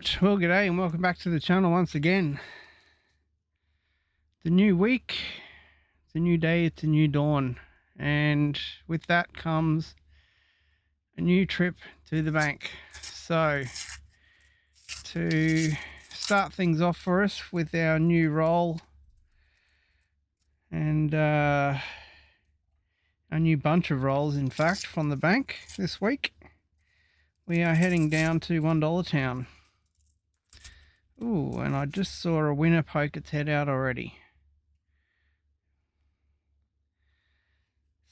Right, well, g'day and welcome back to the channel once again. The new week, it's a new day, it's a new dawn, and with that comes a new trip to the bank. So, to start things off for us with our new roll and a new bunch of rolls, in fact, from the bank this week, we are heading down to $1 Town. Ooh, and I just saw a winner poke its head out already.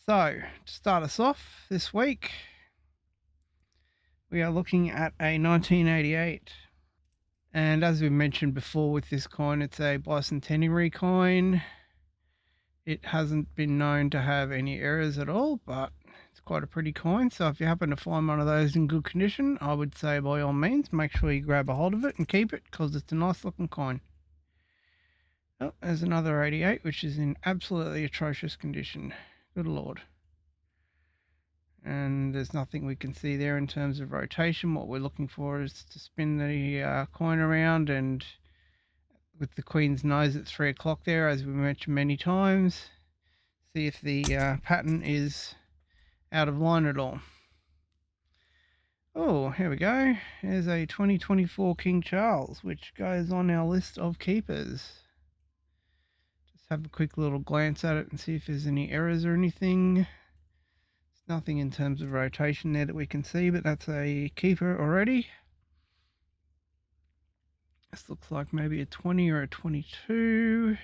So, to start us off this week, we are looking at a 1988. And as we mentioned before with this coin, it's a bicentenary coin. It hasn't been known to have any errors at all, but it's quite a pretty coin. So if you happen to find one of those in good condition, I would say by all means, make sure you grab a hold of it and keep it because it's a nice looking coin. Oh, there's another 88, which is in absolutely atrocious condition. Good Lord. And there's nothing we can see there in terms of rotation. What we're looking for is to spin the coin around, and with the Queen's nose at 3 o'clock there, as we mentioned many times, see if the pattern is out of line at all. Oh, here we go. There's a 2024 King Charles, which goes on our list of keepers. Just have a quick little glance at it and see if there's any errors or anything. Nothing in terms of rotation there that we can see, but that's a keeper already. This looks like maybe a 20 or a 22,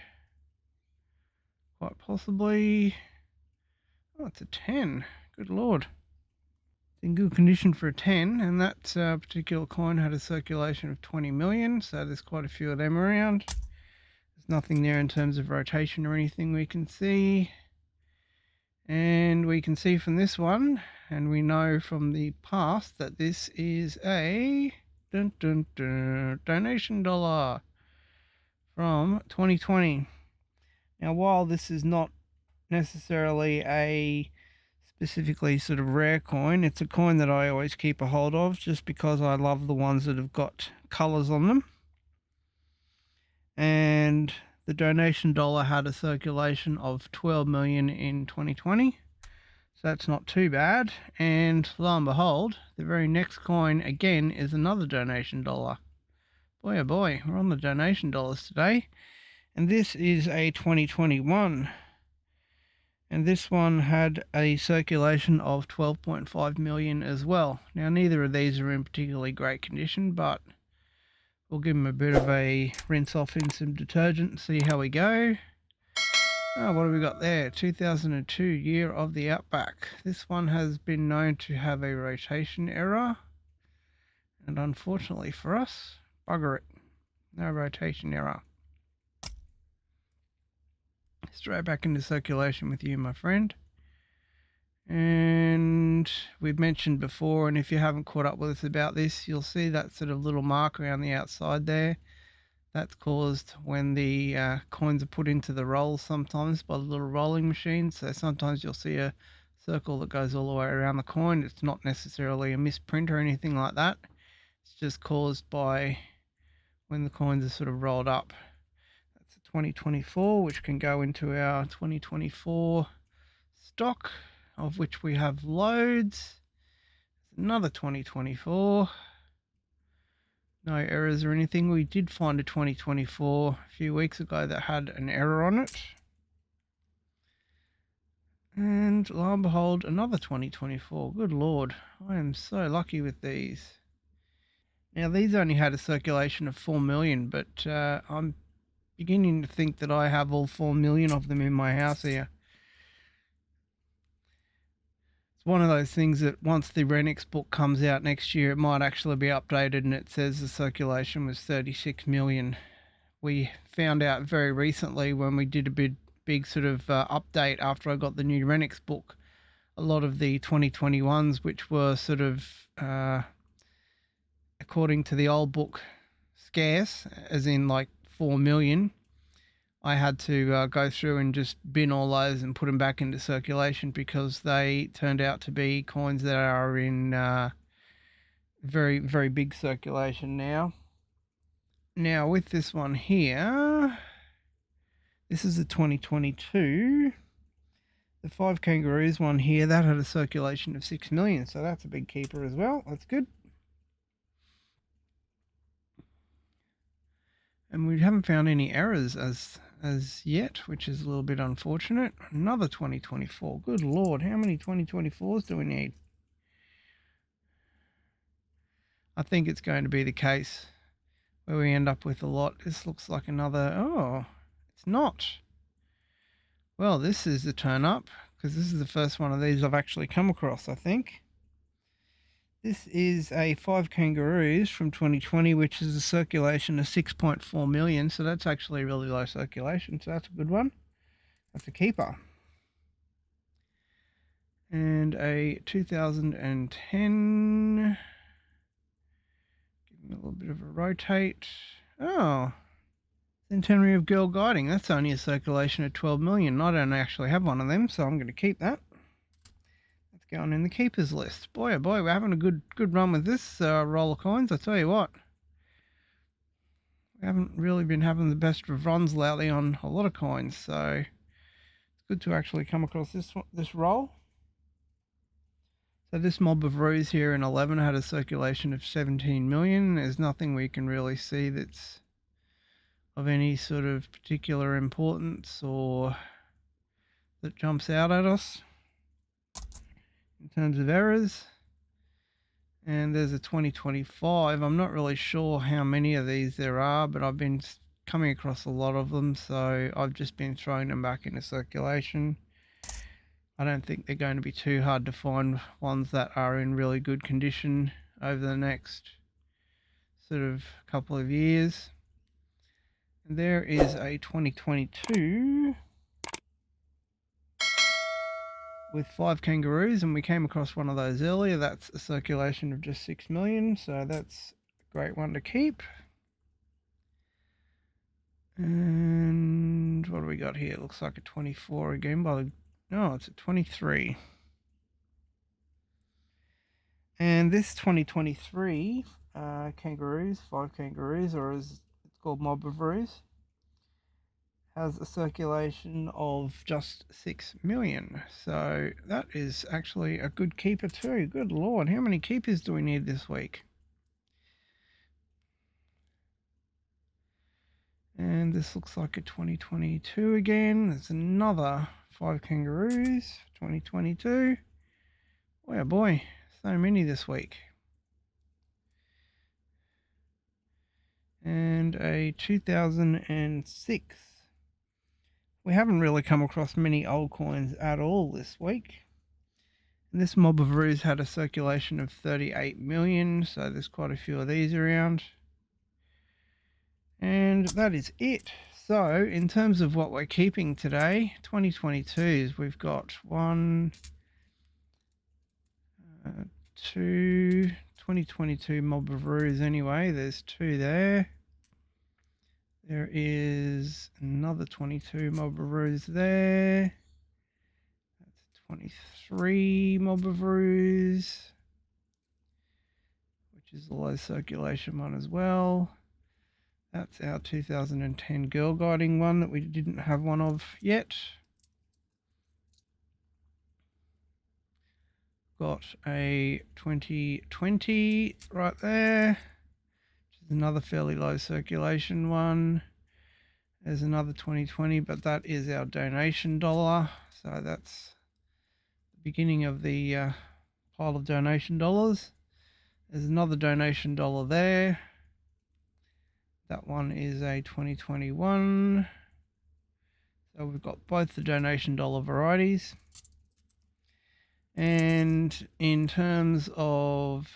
quite possibly. Oh, it's a 10. Good Lord. It's in good condition for a 10, and that particular coin had a circulation of 20 million, so there's quite a few of them around. There's nothing there in terms of rotation or anything we can see. And we can see from this one, and we know from the past, that this is a donation dollar from 2020. Now, while this is not necessarily a specifically sort of rare coin, it's a coin that I always keep a hold of just because I love the ones that have got colors on them. And the donation dollar had a circulation of 12 million in 2020, so that's not too bad. And lo and behold, the very next coin again is another donation dollar. Boy oh boy, we're on the donation dollars today. And this is a 2021, and this one had a circulation of 12.5 million as well. Now, neither of these are in particularly great condition, but we'll give them a bit of a rinse off in some detergent and see how we go. Oh, what have we got there? 2002, Year of the Outback. This one has been known to have a rotation error, and unfortunately for us, bugger it, no rotation error. Straight back into circulation with you, my friend. And we've mentioned before, and if you haven't caught up with us about this, you'll see that sort of little mark around the outside there. That's caused when the coins are put into the rolls sometimes by the little rolling machine. So sometimes you'll see a circle that goes all the way around the coin. It's not necessarily a misprint or anything like that. It's just caused by when the coins are sort of rolled up. That's a 2024, which can go into our 2024 stock, of which we have loads. Another 2024. No errors or anything. We did find a 2024 a few weeks ago that had an error on it. And lo and behold, another 2024. Good Lord, I am so lucky with these. Now, these only had a circulation of 4 million, but I'm beginning to think that I have all 4 million of them in my house here. One of those things that once the Renix book comes out next year, it might actually be updated and it says the circulation was 36 million. We found out very recently when we did a big sort of update after I got the new Renix book, a lot of the 2021s, which were sort of, according to the old book, scarce, as in like 4 million, I had to go through and just bin all those and put them back into circulation because they turned out to be coins that are in very, very big circulation now. Now with this one here, this is the 2022. The 5 Kangaroos one here, that had a circulation of 6 million, so that's a big keeper as well. That's good. And we haven't found any errors as yet, which is a little bit unfortunate. Another 2024. Good Lord, how many 2024s do we need? I think it's going to be the case where we end up with a lot. This looks like another... Oh, it's not. Well, this is the turn up, because this is the first one of these I've actually come across, I think. This is a 5 Kangaroos from 2020, which is a circulation of 6.4 million. So that's actually really low circulation. So that's a good one. That's a keeper. And a 2010. Give me a little bit of a rotate. Oh, Centenary of Girl Guiding. That's only a circulation of 12 million. I don't actually have one of them, so I'm going to keep that. That's going in the keepers list. Boy, oh boy, we're having a good run with this roll of coins. I tell you what, we haven't really been having the best of runs lately on a lot of coins, so it's good to actually come across this roll. So this mob of roos here in 11 had a circulation of 17 million. There's nothing we can really see that's of any sort of particular importance or that jumps out at us in terms of errors. And there's a 2025. I'm not really sure how many of these there are, but I've been coming across a lot of them, so I've just been throwing them back into circulation. I don't think they're going to be too hard to find ones that are in really good condition over the next sort of couple of years. And there is a 2022 with 5 Kangaroos, and we came across one of those earlier. That's a circulation of just 6 million, so that's a great one to keep. And what do we got here? It looks like a 24 again by the... No, it's a 23. And this 2023 Kangaroos, 5 Kangaroos, or as it's called Mob of Roos, has a circulation of just 6 million. So that is actually a good keeper too. Good Lord, how many keepers do we need this week? And this looks like a 2022 again. There's another 5 Kangaroos, 2022. Boy, oh boy, so many this week. And a 2006. We haven't really come across many old coins at all this week. And this mob of roos had a circulation of 38 million, so there's quite a few of these around. And that is it. So in terms of what we're keeping today, 2022s, we've got 1, 2, 2022 mob of roos anyway. There's 2 there. There is another 22 mob of roos there. That's 23 mob of roos, which is the low circulation one as well. That's our 2010 girl guiding one that we didn't have one of yet. Got a 2020 right there, which is another fairly low circulation one. There's another 2020, but that is our donation dollar. So that's the beginning of the pile of donation dollars. There's another donation dollar there. That one is a 2021. So we've got both the donation dollar varieties. And in terms of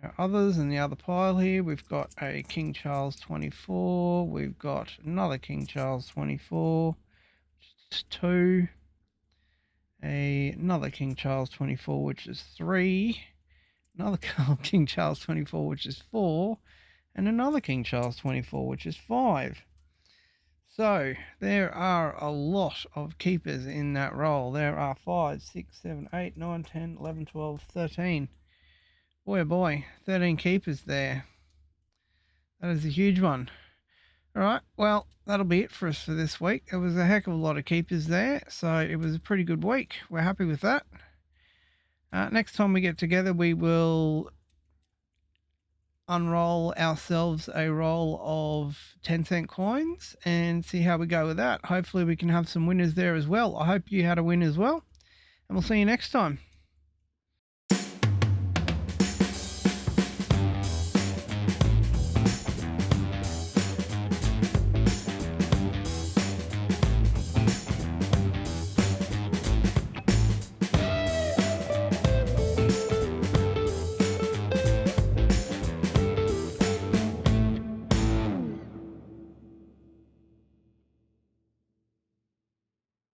our others in the other pile here, we've got a King Charles 24. We've got another King Charles 24, which is 2. Another King Charles 24, which is 3. Another King Charles 24, which is 4. And another King Charles 24, which is 5. So there are a lot of keepers in that roll. There are 5, 6, 7, 8, 9, 10, 11, 12, 13. Boy, oh boy, 13 keepers there. That is a huge one. All right, well, that'll be it for us for this week. It was a heck of a lot of keepers there, so it was a pretty good week. We're happy with that. Next time we get together, we will unroll ourselves a roll of 10-cent coins and see how we go with that. Hopefully we can have some winners there as well. I hope you had a win as well, and we'll see you next time.